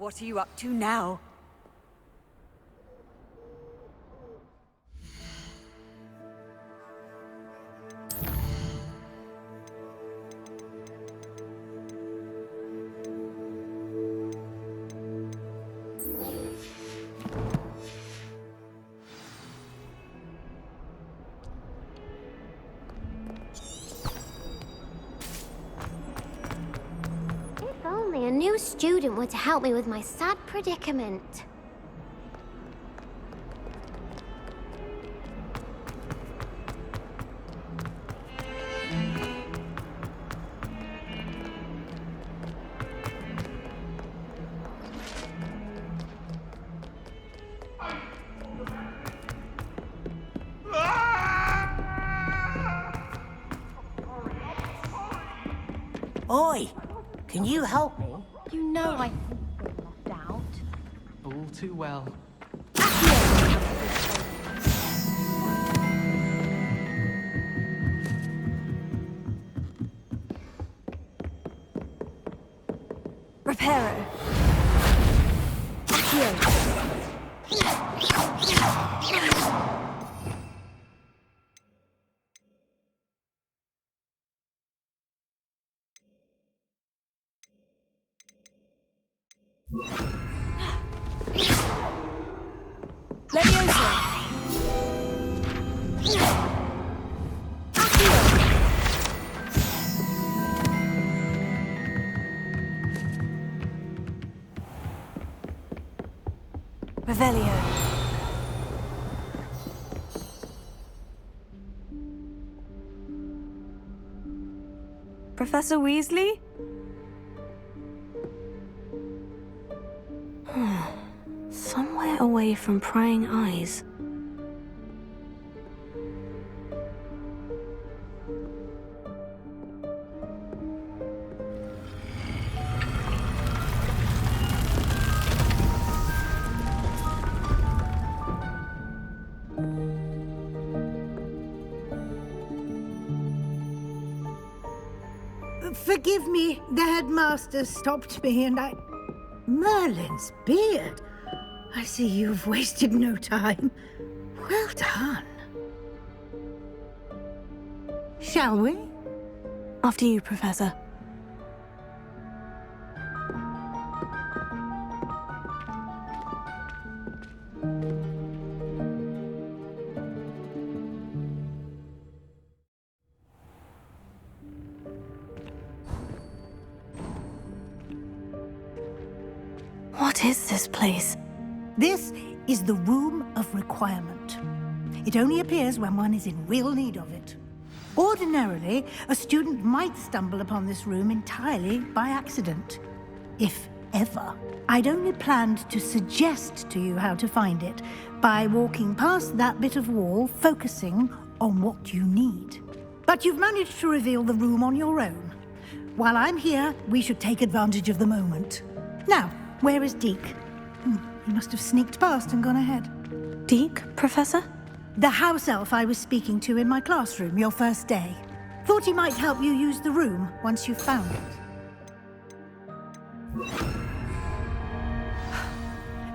What are you up to now? If only a new student were to help me with my sad predicament. Oi! Can you help me? You know I hate being left out. All too well. Reparo. Revelio. Professor Weasley? Somewhere away from prying eyes. Forgive me, the headmaster stopped me and I... Merlin's beard! I see you've wasted no time. Well done. Shall we? After you, Professor. What is this place? This is the Room of Requirement. It only appears when one is in real need of it. Ordinarily, a student might stumble upon this room entirely by accident. If ever. I'd only planned to suggest to you how to find it by walking past that bit of wall, focusing on what you need. But you've managed to reveal the room on your own. While I'm here, we should take advantage of the moment. Now, where is Deke? He must have sneaked past and gone ahead. Deke, Professor? The house elf I was speaking to in my classroom your first day. Thought he might help you use the room once you've found it.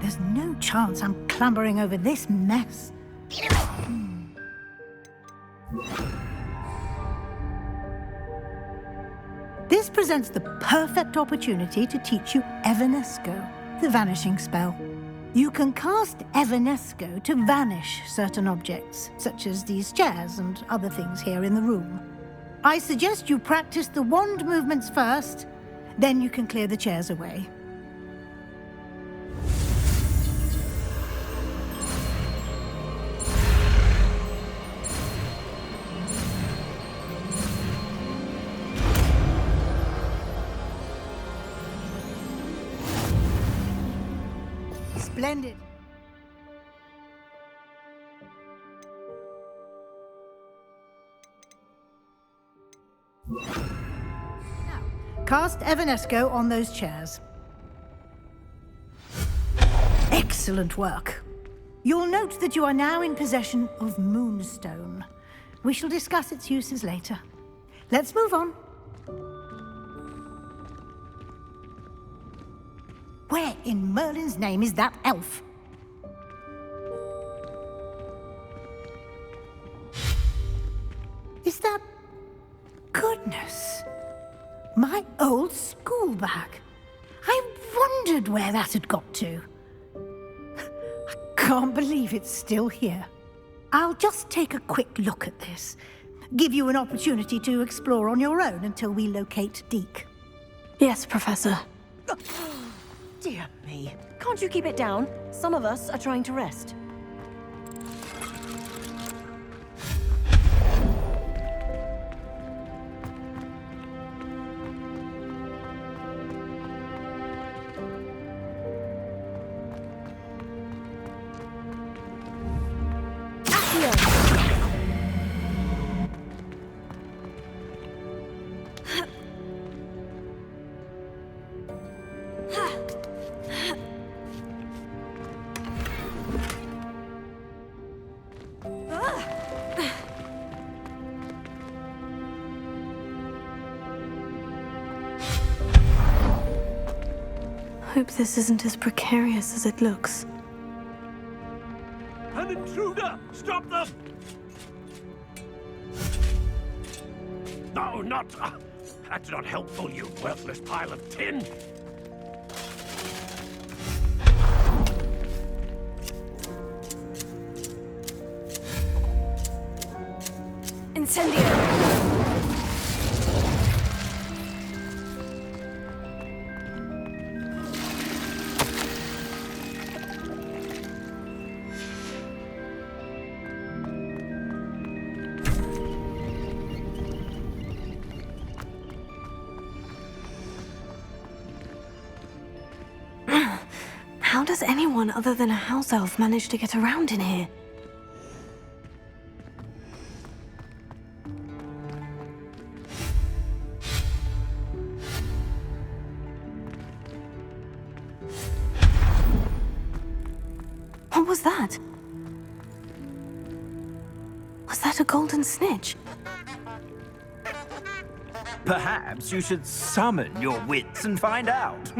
There's no chance I'm clambering over this mess. This presents the perfect opportunity to teach you Evanesco, the vanishing spell. You can cast Evanesco to vanish certain objects, such as these chairs and other things here in the room. I suggest you practice the wand movements first, then you can clear the chairs away. Splendid. Now, cast Evanesco on those chairs. Excellent work. You'll note that you are now in possession of Moonstone. We shall discuss its uses later. Let's move on. Where in Merlin's name is that elf? Is that... Goodness. My old school bag. I wondered where that had got to. I can't believe it's still here. I'll just take a quick look at this. Give you an opportunity to explore on your own until we locate Deke. Yes, Professor. Dear me. Can't you keep it down? Some of us are trying to rest. Hope this isn't as precarious as it looks. An intruder! Stop them! No, not... that's not helpful, you worthless pile of tin! Incendio! How does anyone other than a house elf manage to get around in here? What was that? Was that a golden snitch? Perhaps you should summon your wits and find out.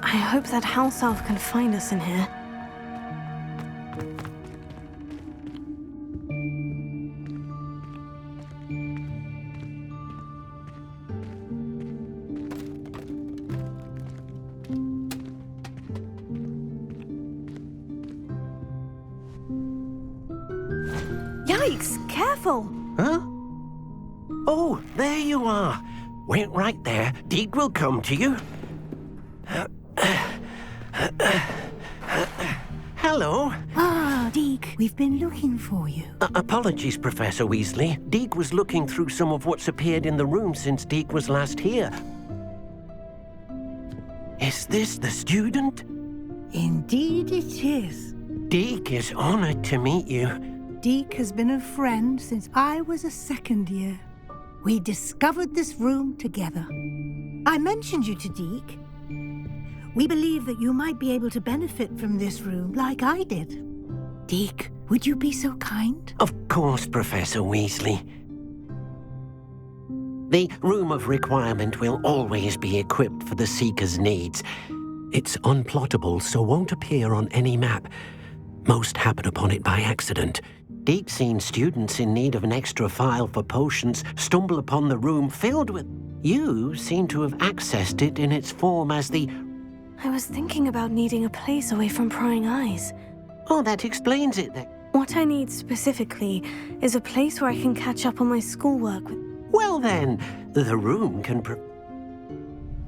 I hope that house elf can find us in here. Yikes! Careful! Huh? Oh, there you are. Wait right there. Deke will come to you. Hello. Ah, Deke, we've been looking for you. Apologies, Professor Weasley. Deke was looking through some of what's appeared in the room since Deke was last here. Is this the student? Indeed it is. Deke is honored to meet you. Deke has been a friend since I was a second year. We discovered this room together. I mentioned you to Deke. We believe that you might be able to benefit from this room like I did. Deke, would you be so kind? Of course, Professor Weasley. The Room of Requirement will always be equipped for the Seeker's needs. It's unplottable, so won't appear on any map. Most happen upon it by accident. Deke's seen students in need of an extra file for potions stumble upon the room filled with... You seem to have accessed it in its form as the... I was thinking about needing a place away from prying eyes. Oh, that explains it then. What I need specifically is a place where I can catch up on my schoolwork with... Well then, the room can...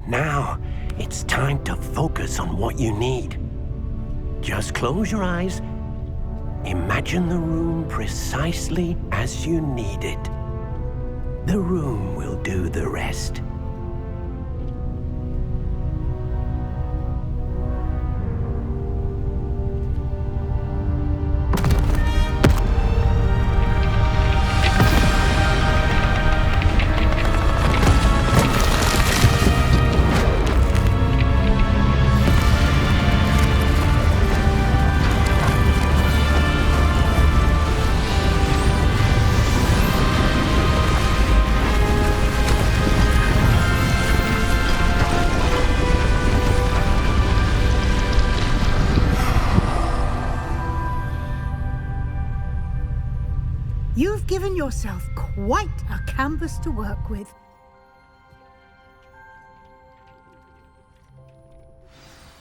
Now, it's time to focus on what you need. Just close your eyes. Imagine the room precisely as you need it. The room will do the rest. You've given yourself quite a canvas to work with.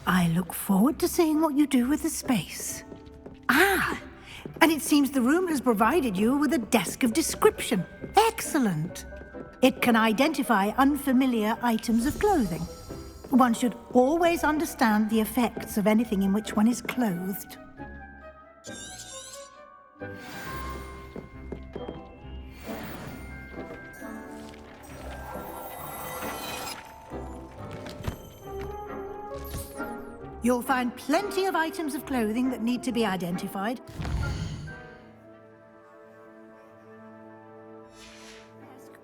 I look forward to seeing what you do with the space. Ah, and it seems the room has provided you with a desk of description. Excellent. It can identify unfamiliar items of clothing. One should always understand the effects of anything in which one is clothed. You'll find plenty of items of clothing that need to be identified.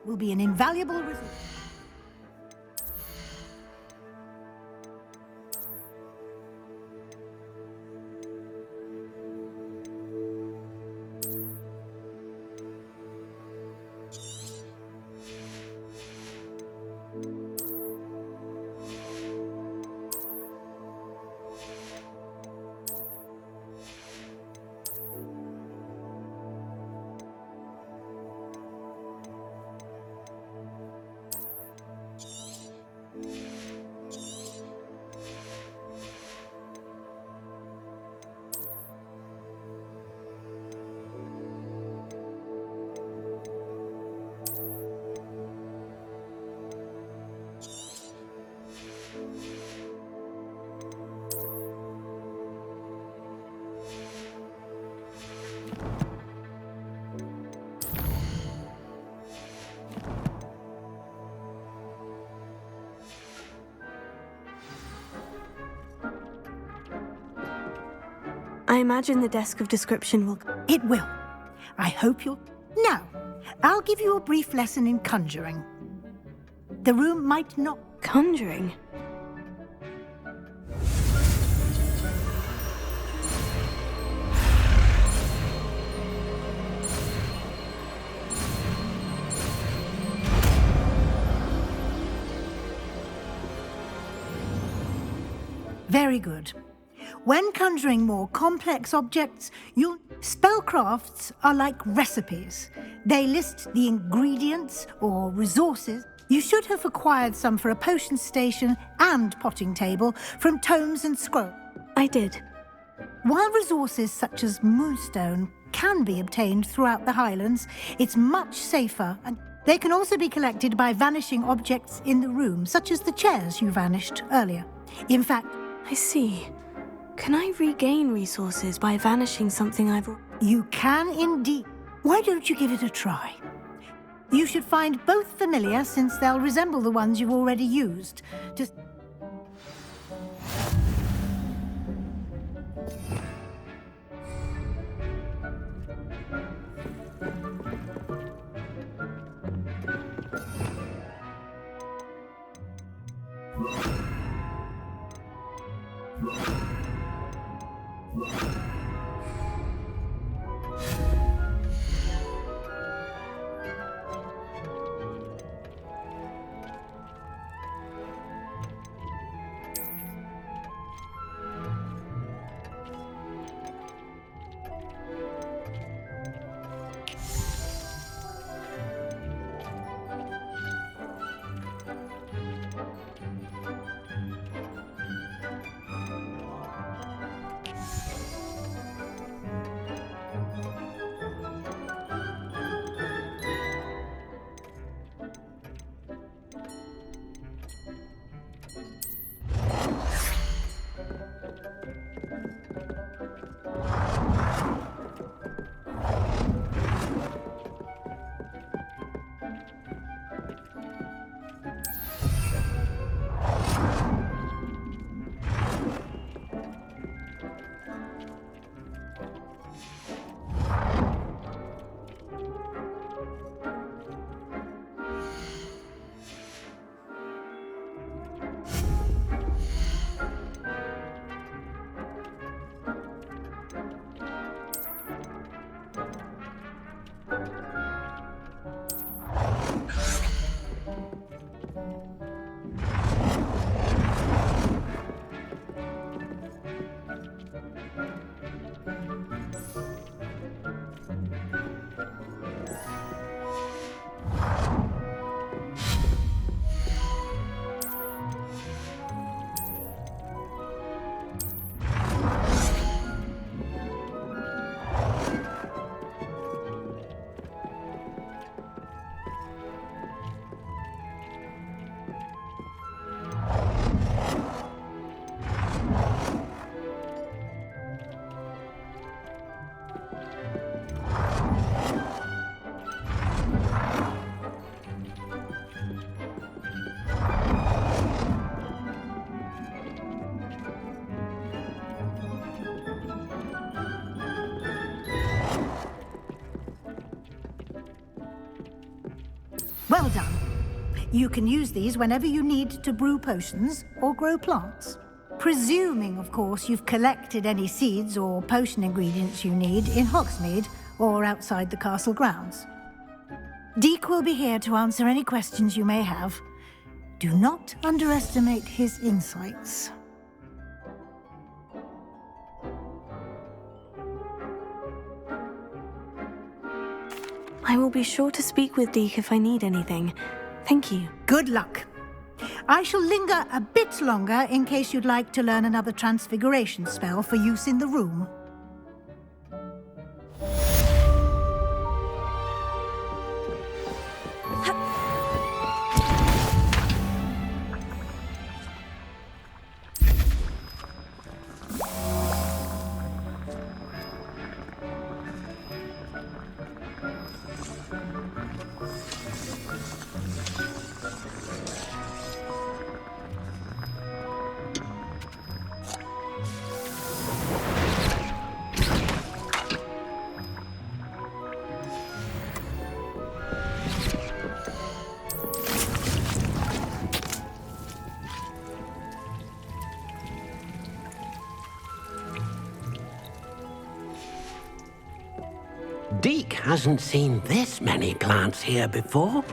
Will be an invaluable resource. I imagine the desk of description will... It will. I hope you'll... Now, I'll give you a brief lesson in conjuring. The room might not... Conjuring? Very good. When conjuring more complex objects, spellcrafts are like recipes. They list the ingredients or resources. You should have acquired some for a potion station and potting table from tomes and scrolls. I did. While resources such as moonstone can be obtained throughout the Highlands, it's much safer, and they can also be collected by vanishing objects in the room, such as the chairs you vanished earlier. In fact, I see. Can I regain resources by vanishing something I've... You can indeed. Why don't you give it a try? You should find both familiar, since they'll resemble the ones you've already used. Just... Well done. You can use these whenever you need to brew potions or grow plants. Presuming, of course, you've collected any seeds or potion ingredients you need in Hogsmeade or outside the castle grounds. Deek will be here to answer any questions you may have. Do not underestimate his insights. I will be sure to speak with Deek if I need anything. Thank you. Good luck. I shall linger a bit longer in case you'd like to learn another transfiguration spell for use in the room. Deek hasn't seen this many plants here before.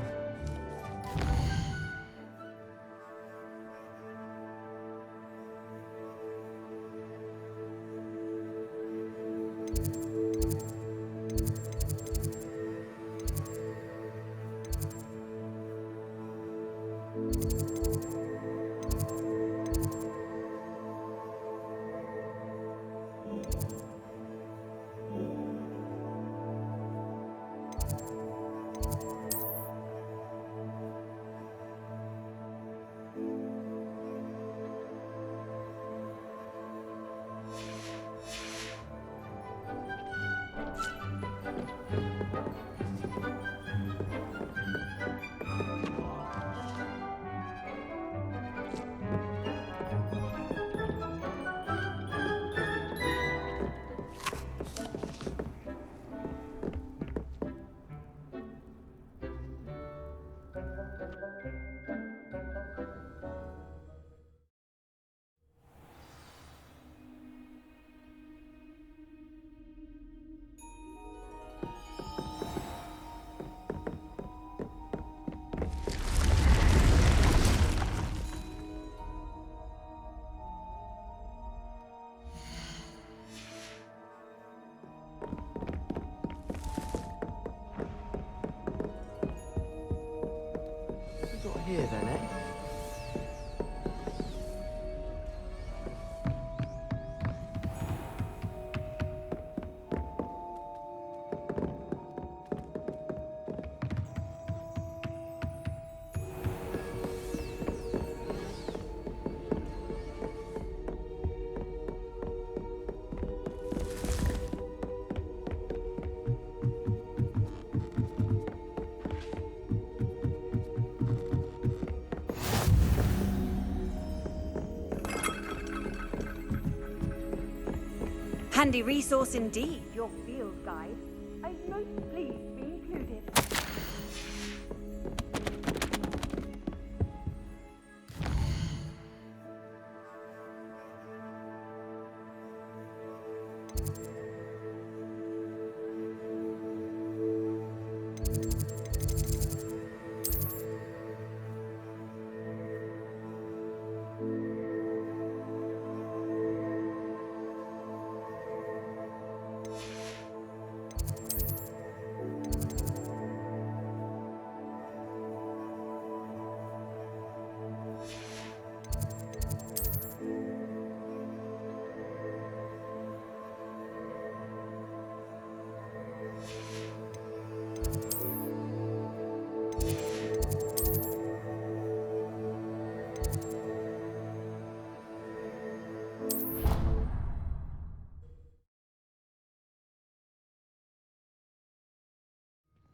Handy resource indeed, your field guide. I'm most pleased to be included.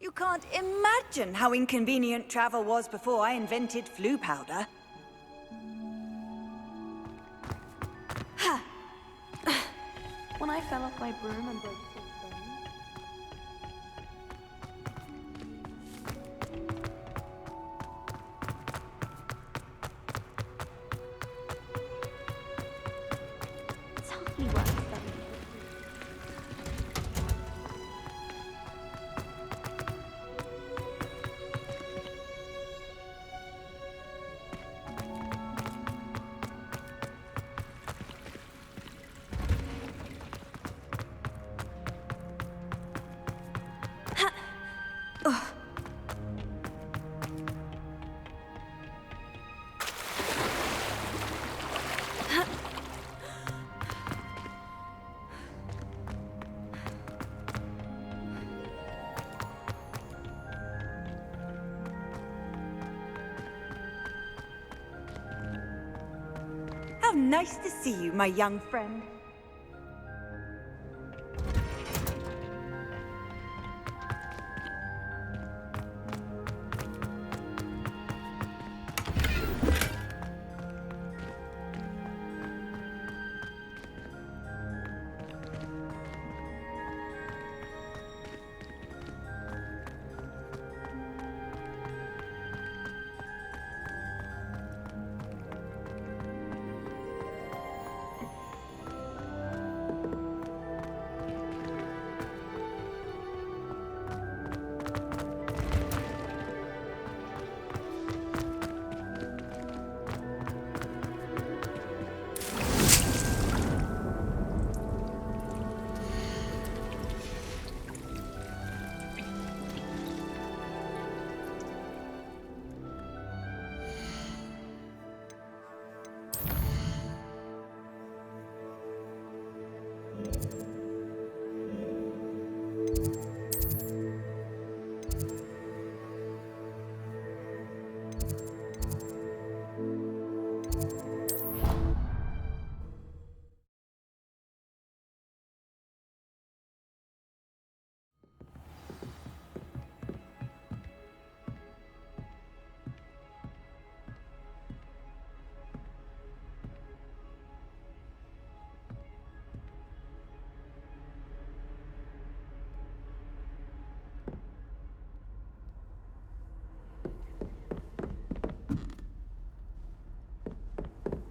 You can't imagine how inconvenient travel was before I invented flu powder. When I fell off my broom and broke his bone. Tell me what studying. How nice to see you, my young friend.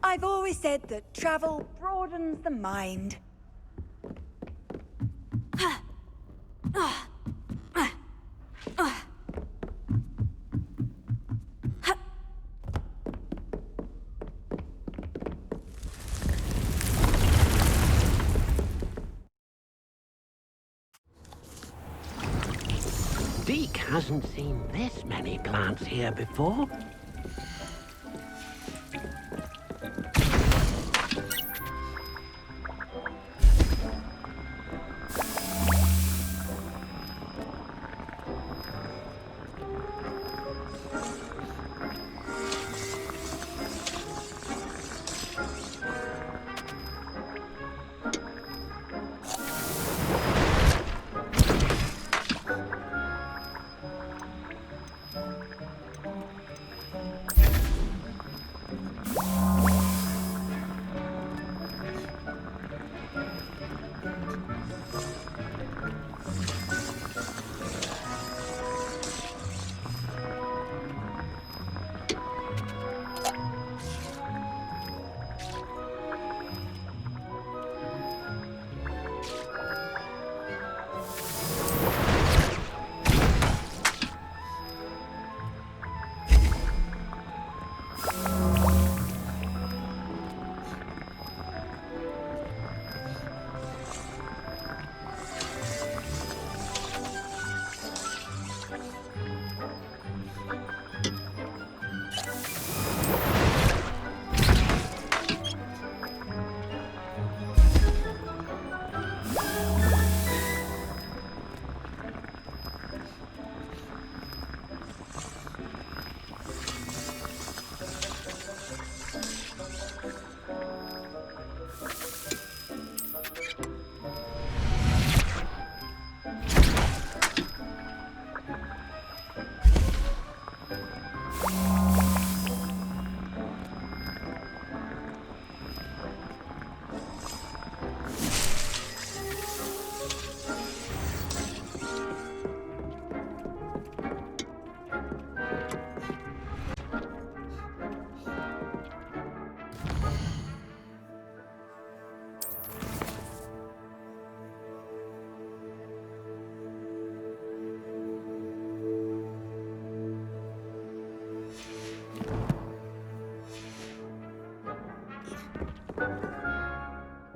I've always said that travel broadens the mind. Deke hasn't seen this many plants here before.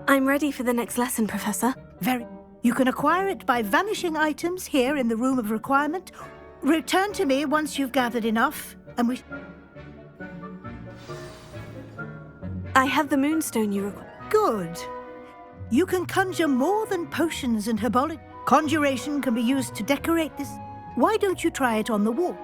I'm ready for the next lesson, Professor. Very. You can acquire it by vanishing items here in the Room of Requirement. Return to me once you've gathered enough, and we... I have the moonstone you require. Good. You can conjure more than potions and herbology. Conjuration can be used to decorate this. Why don't you try it on the wall?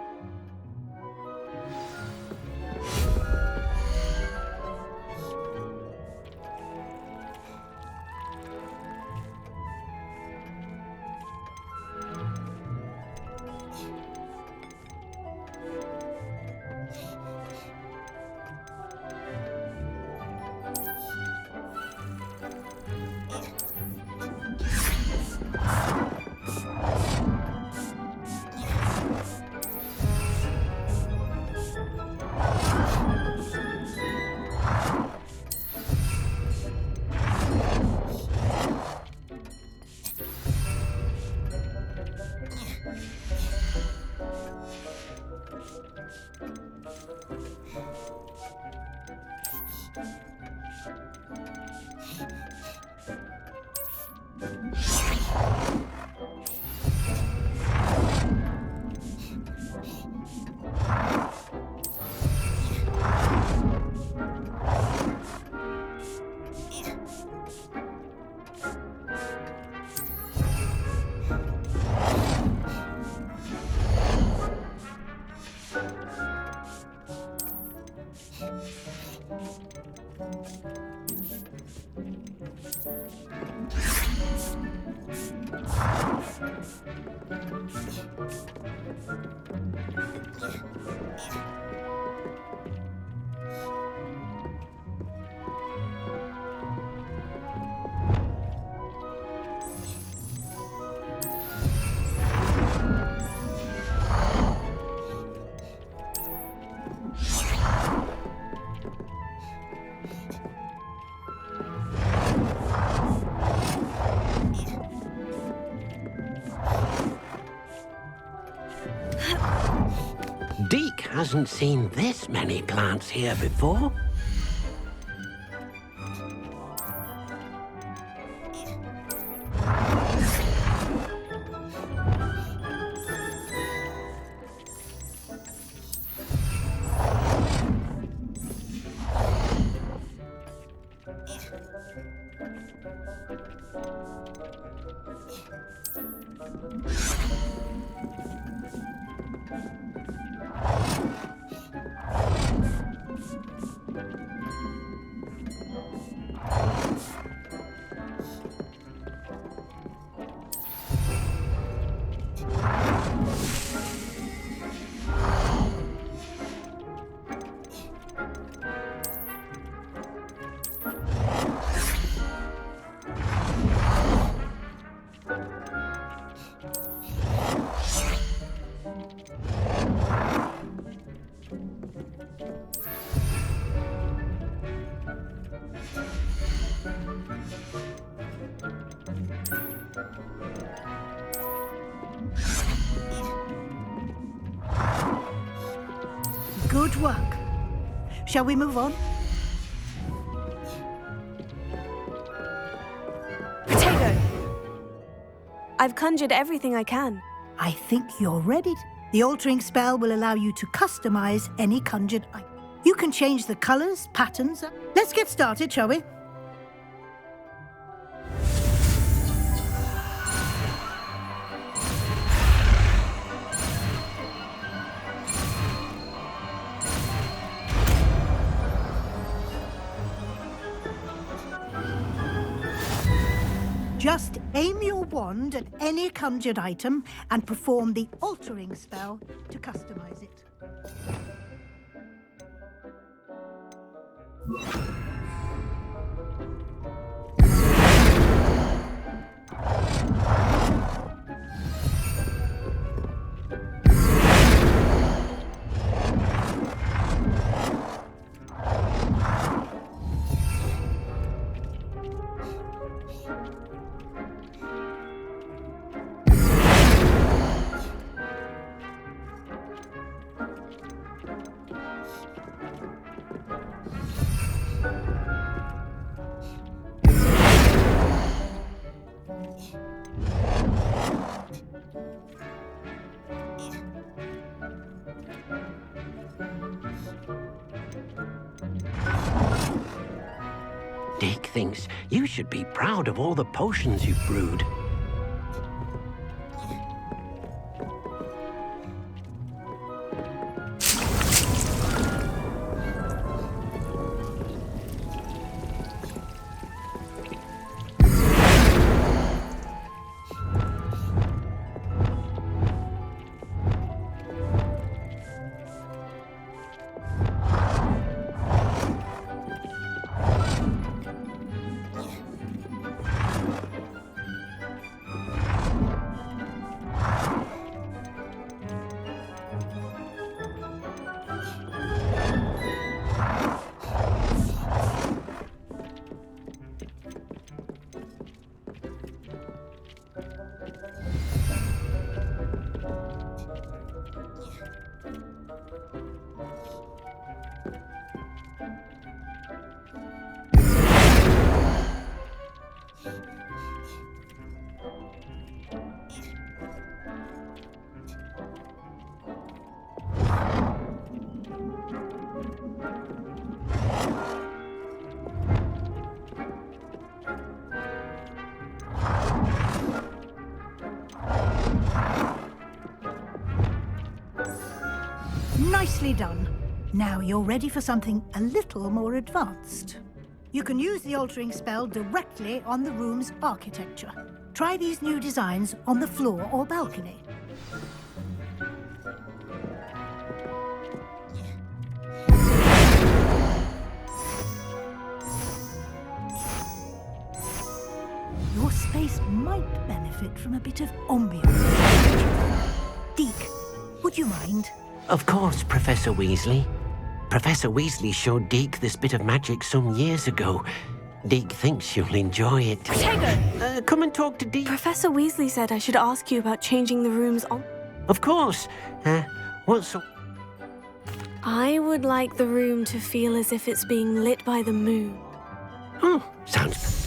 Deke hasn't seen this many plants here before. Good work. Shall we move on? Potato! I've conjured everything I can. I think you're ready. The altering spell will allow you to customize any conjured item. You can change the colors, patterns. Let's get started, shall we? Just aim your wand at any conjured item and perform the altering spell to customize it. Dick thinks you should be proud of all the potions you've brewed. Nicely done. Now you're ready for something a little more advanced. You can use the altering spell directly on the room's architecture. Try these new designs on the floor or balcony. Your space might benefit from a bit of ambience. Deke, would you mind? Of course, Professor Weasley. Professor Weasley showed Deke this bit of magic some years ago. Deke thinks you'll enjoy it. Protego! Come and talk to Deke. Professor Weasley said I should ask you about changing the rooms on... Of course. What's... I would like the room to feel as if it's being lit by the moon. Oh, sounds...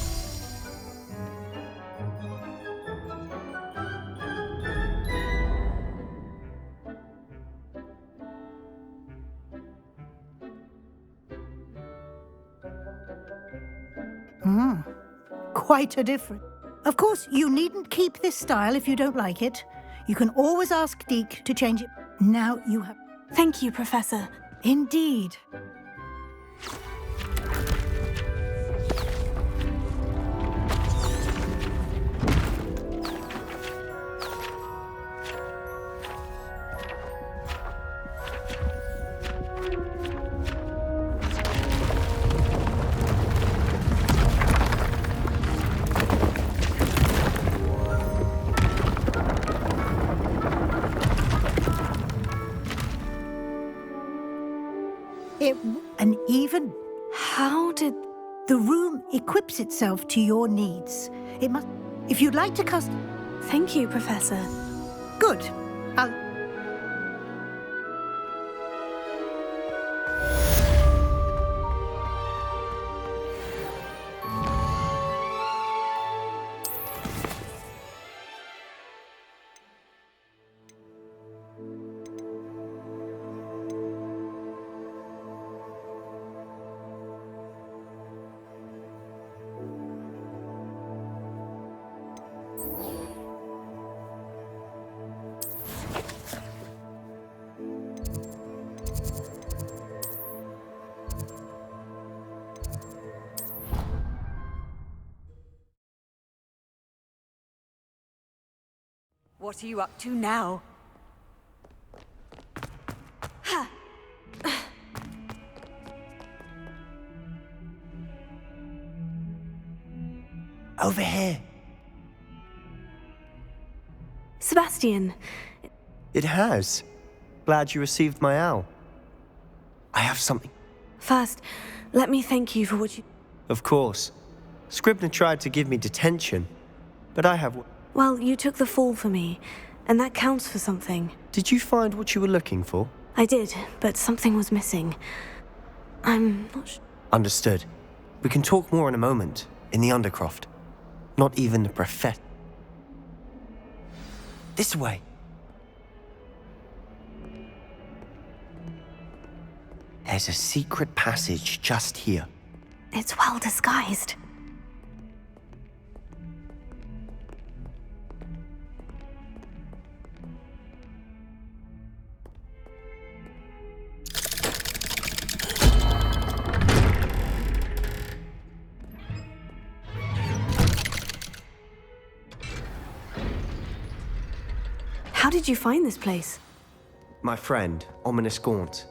Quite a difference. Of course, you needn't keep this style if you don't like it. You can always ask Deke to change it. Now you have... Thank you, Professor. Indeed. And even... How did... The room equips itself to your needs. It must... If you'd like to Thank you, Professor. Good. I'll... What are you up to now? Over here. Sebastian. It has. Glad you received my owl. I have something. First, let me thank you for what you... Of course. Scribner tried to give me detention, but I have... Well, you took the fall for me, and that counts for something. Did you find what you were looking for? I did, but something was missing. I'm not sure. Understood. We can talk more in a moment, in the Undercroft. Not even the prophet. This way. There's a secret passage just here. It's well disguised. How did you find this place? My friend, Ominous Gaunt.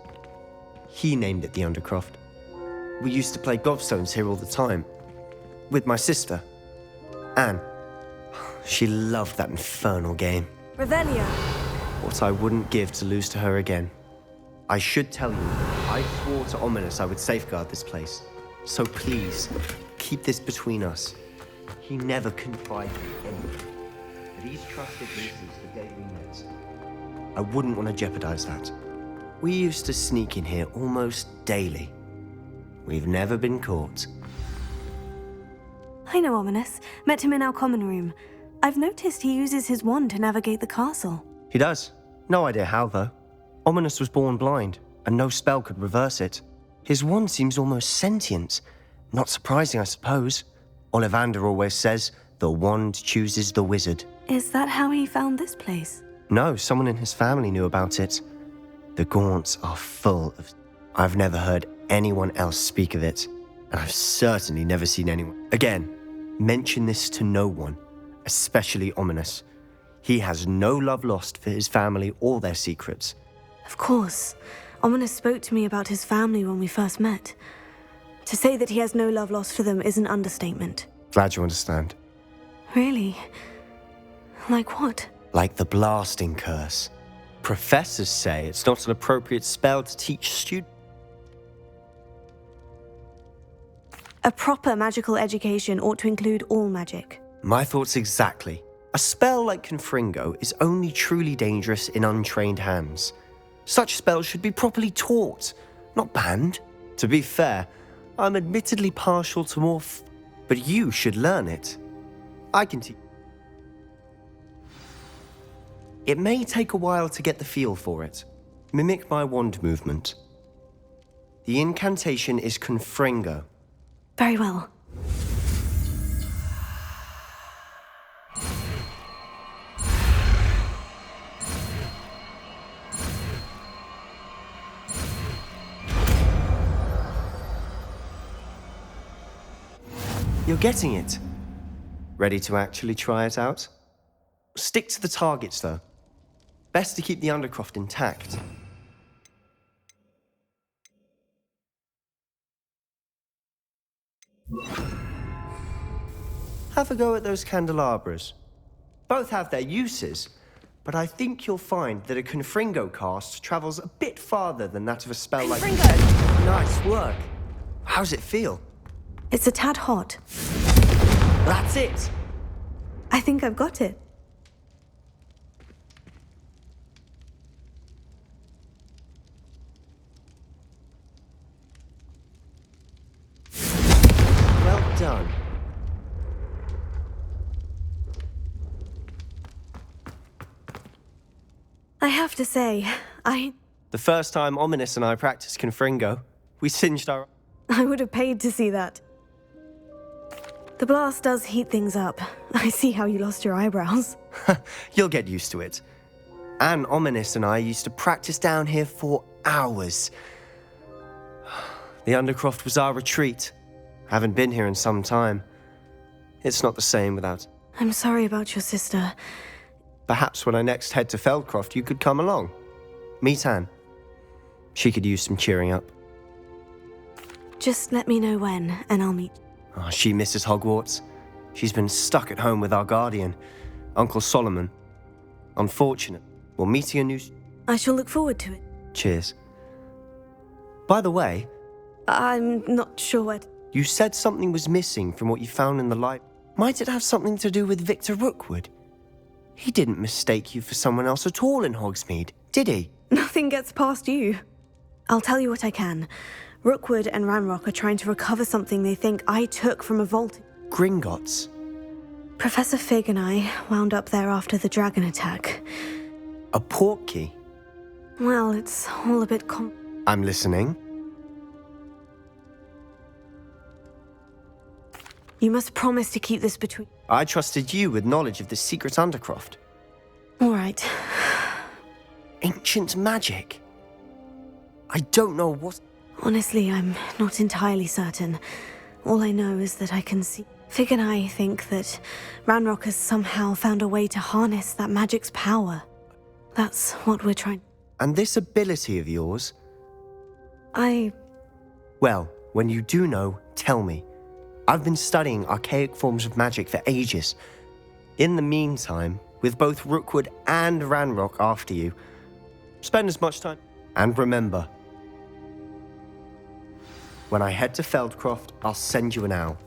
He named it the Undercroft. We used to play gobstones here all the time. With my sister, Anne. She loved that infernal game. Revelio. What I wouldn't give to lose to her again. I should tell you, I swore to Ominous I would safeguard this place. So please, keep this between us. He never confided in anyone. But he's trusted me since the day we met. I wouldn't want to jeopardize that. We used to sneak in here almost daily. We've never been caught. I know Ominous. Met him in our common room. I've noticed he uses his wand to navigate the castle. He does. No idea how, though. Ominous was born blind, and no spell could reverse it. His wand seems almost sentient. Not surprising, I suppose. Ollivander always says, the wand chooses the wizard. Is that how he found this place? No, someone in his family knew about it. The Gaunts are full of... I've never heard anyone else speak of it, and I've certainly never seen anyone. Again, mention this to no one, especially Ominous. He has no love lost for his family or their secrets. Of course. Ominous spoke to me about his family when we first met. To say that he has no love lost for them is an understatement. Glad you understand. Really? Like what? Like the blasting curse. Professors say it's not an appropriate spell to teach students. A proper magical education ought to include all magic. My thoughts exactly. A spell like Confringo is only truly dangerous in untrained hands. Such spells should be properly taught, not banned. To be fair, I'm admittedly partial to morph, but you should learn it. I can teach. It may take a while to get the feel for it. Mimic my wand movement. The incantation is Confringo. Very well. You're getting it. Ready to actually try it out? Stick to the targets, though. Best to keep the Undercroft intact. Have a go at those candelabras. Both have their uses, but I think you'll find that a Confringo cast travels a bit farther than that of a spell like... Confringo! Nice work. How's it feel? It's a tad hot. That's it! I think I've got it. Well done. I have to say, The first time Ominous and I practiced Confringo, we singed our... I would have paid to see that. The blast does heat things up. I see how you lost your eyebrows. You'll get used to it. Anne, Ominous and I used to practice down here for hours. The Undercroft was our retreat. Haven't been here in some time. It's not the same without... I'm sorry about your sister. Perhaps when I next head to Feldcroft, you could come along. Meet Anne. She could use some cheering up. Just let me know when, and I'll meet. Oh, she misses Hogwarts. She's been stuck at home with our guardian, Uncle Solomon. Unfortunate. We're meeting a new... I shall look forward to it. Cheers. By the way... I'm not sure what... You said something was missing from what you found in the light. Might it have something to do with Victor Rookwood? He didn't mistake you for someone else at all in Hogsmeade, did he? Nothing gets past you. I'll tell you what I can. Rookwood and Ranrock are trying to recover something they think I took from a vault. Gringotts. Professor Fig and I wound up there after the dragon attack. A portkey? Well, it's all a bit I'm listening. You must promise to keep this between... I trusted you with knowledge of the secret Undercroft. All right. Ancient magic? I don't know what... Honestly, I'm not entirely certain. All I know is that I can see... Fig and I think that Ranrock has somehow found a way to harness that magic's power. That's what we're trying... And this ability of yours? Well, when you do know, tell me. I've been studying archaic forms of magic for ages. In the meantime, with both Rookwood and Ranrock after you, spend as much time... And remember, when I head to Feldcroft, I'll send you an owl.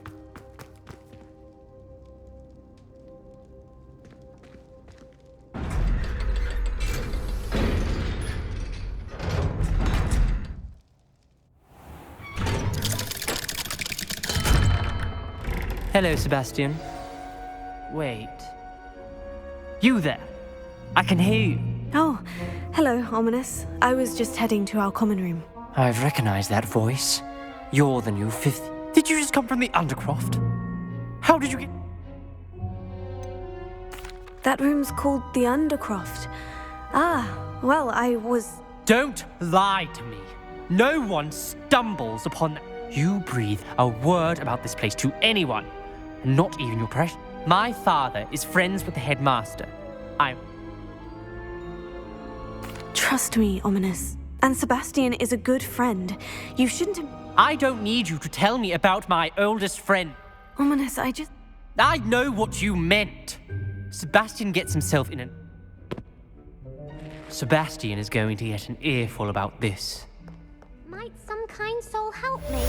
Hello, Sebastian. Wait. You there? I can hear you. Oh, hello, Ominous. I was just heading to our common room. I've recognized that voice. You're the new fifth. Did you just come from the Undercroft? How did you get... That room's called the Undercroft. Ah, well, I was... Don't lie to me. No one stumbles upon... You breathe a word about this place to anyone. Not even your precious... My father is friends with the headmaster. Trust me, Ominous. And Sebastian is a good friend. You shouldn't have... I don't need you to tell me about my oldest friend. Ominous, I know what you meant. Sebastian gets himself in an... Sebastian is going to get an earful about this. Might some kind soul help me?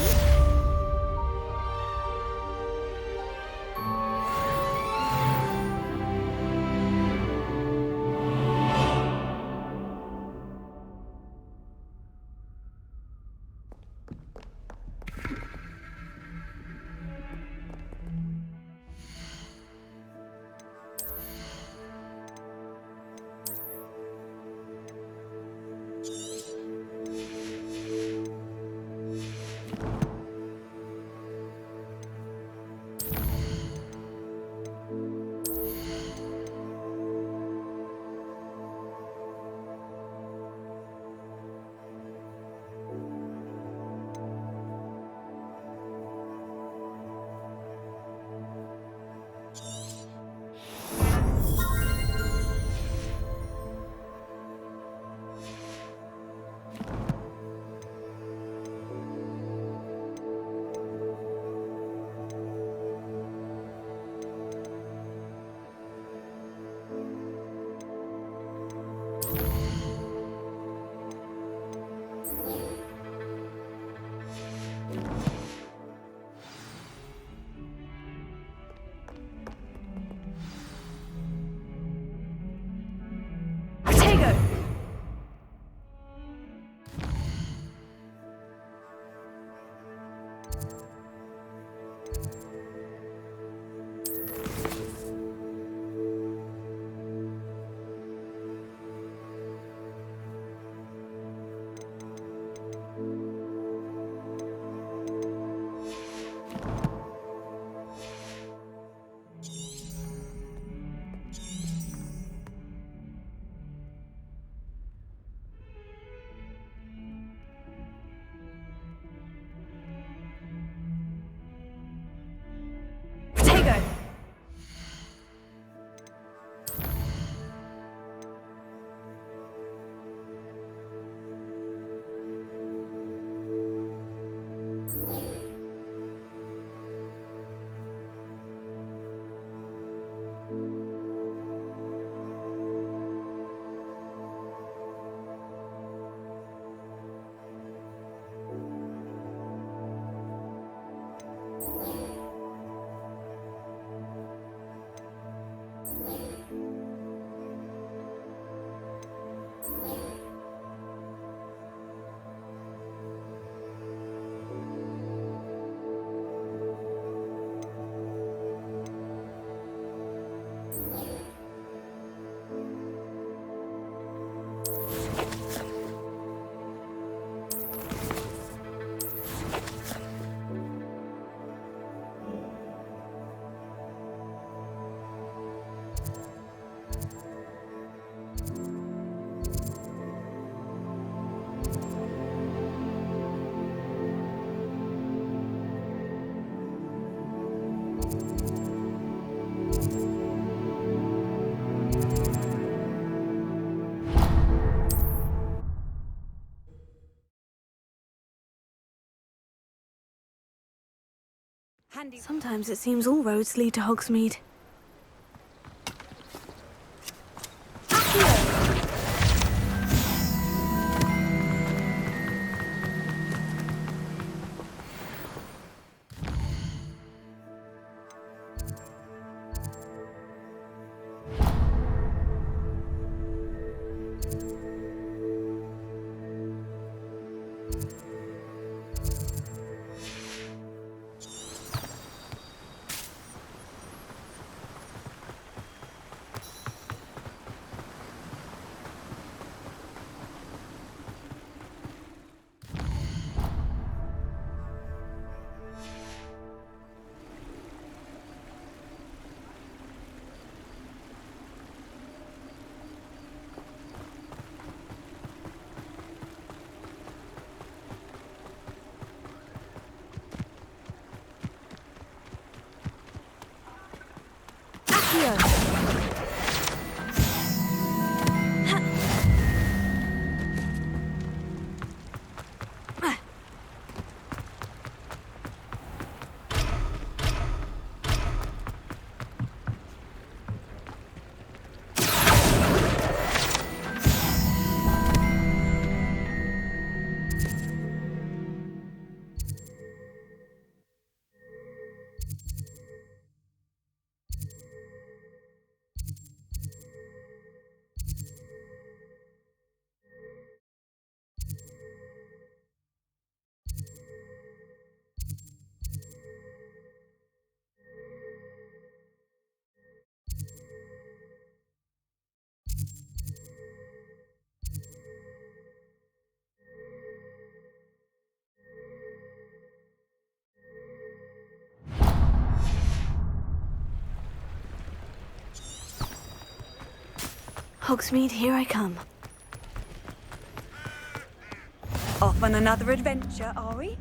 Handy. Sometimes it seems all roads lead to Hogsmeade. Hogsmeade, here I come. Off on another adventure, are we?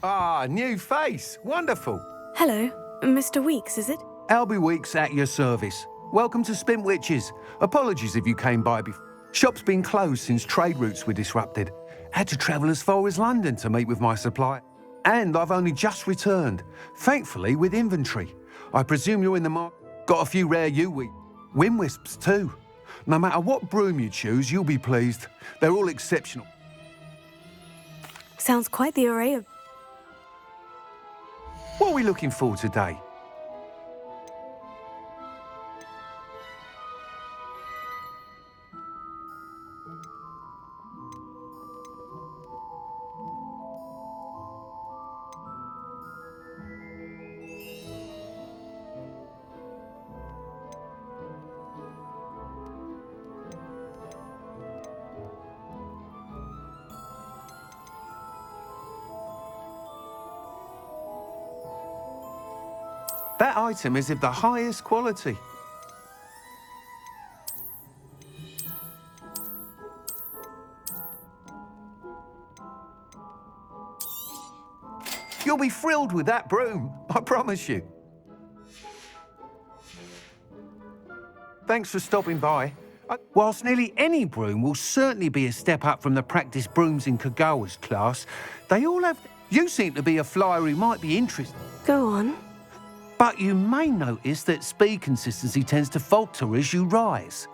Ah, new face. Wonderful. Hello, Mr. Weeks, is it? Albie Weeks at your service. Welcome to Spint Witches. Apologies if you came by before. Shop's been closed since trade routes were disrupted. Had to travel as far as London to meet with my supplier. And I've only just returned, thankfully with inventory. I presume you're in the market. Got a few rare wind wisps too. No matter what broom you choose, you'll be pleased. They're all exceptional. Sounds quite the array of... What are we looking for today? That item is of the highest quality. You'll be thrilled with that broom, I promise you. Thanks for stopping by. Whilst nearly any broom will certainly be a step up from the practice brooms in Kagawa's class, they all have... You seem to be a flyer who might be interested. Go on. But you may notice that speed consistency tends to falter as you rise.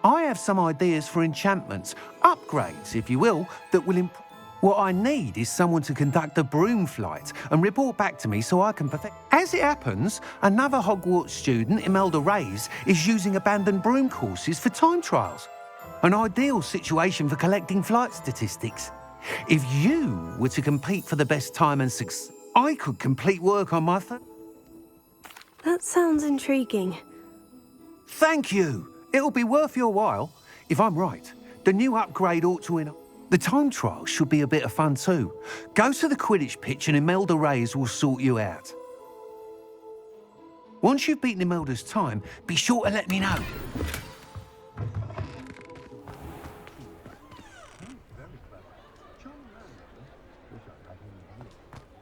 I have some ideas for enchantments, upgrades, if you will, that will improve. What I need is someone to conduct a broom flight and report back to me so I can perfect. As it happens, another Hogwarts student, Imelda Reyes, is using abandoned broom courses for time trials. An ideal situation for collecting flight statistics. If you were to compete for the best time and success, I could complete work on my That sounds intriguing. Thank you. It'll be worth your while. If I'm right, the new upgrade ought to The time trial should be a bit of fun too. Go to the Quidditch pitch and Imelda Reyes will sort you out. Once you've beaten Imelda's time, be sure to let me know.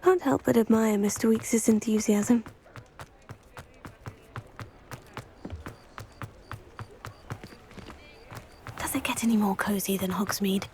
Can't can't help but admire Mr. Weekes' enthusiasm. Does it get any more cozy than Hogsmeade?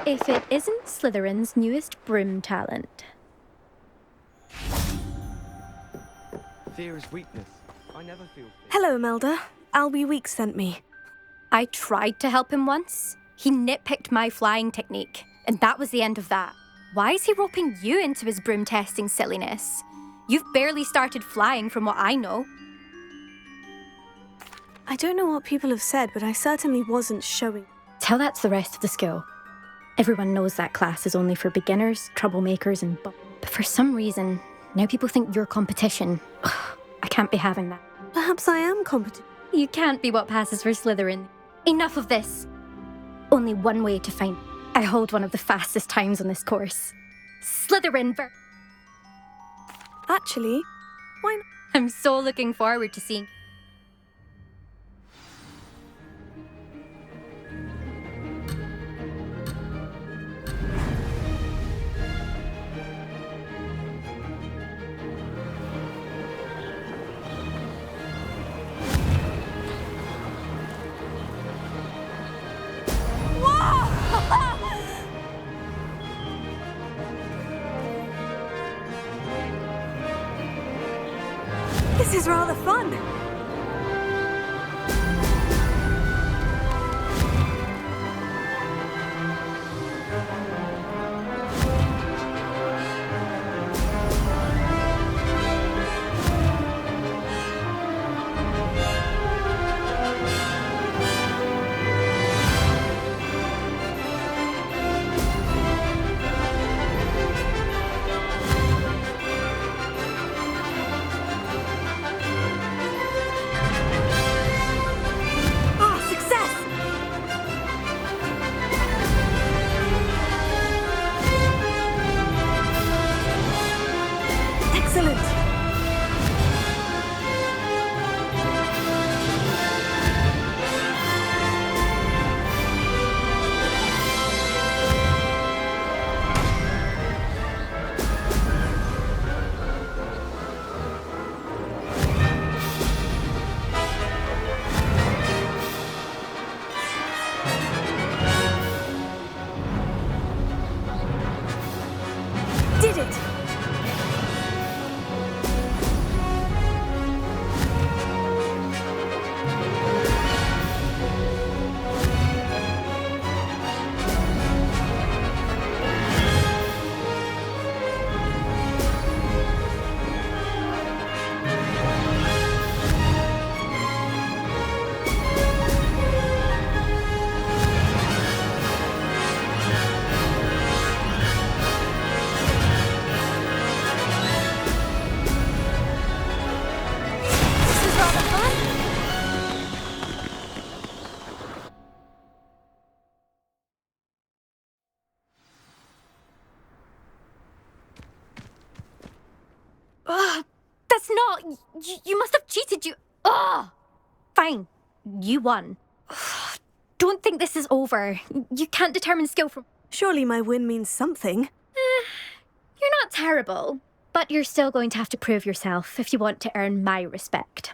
If it isn't Slytherin's newest broom talent. Fear is weakness. I never feel fear. Hello, Melda. Albie Weeks sent me. I tried to help him once. He nitpicked my flying technique, and that was the end of that. Why is he roping you into his broom testing silliness? You've barely started flying from what I know. I don't know what people have said, but I certainly wasn't showing. Tell that to the rest of the school. Everyone knows that class is only for beginners, troublemakers, and but for some reason, now people think you're competition. Ugh, I can't be having that. Perhaps I am competent. You can't be what passes for Slytherin. Enough of this. Only one way to find. I hold one of the fastest times on this course. Slytherin Actually, why not? I'm so looking forward to seeing. This is rather fun. You must have cheated, you... Oh! Fine. You won. Don't think this is over. You can't determine skill from... Surely my win means something. You're not terrible, but you're still going to have to prove yourself if you want to earn my respect.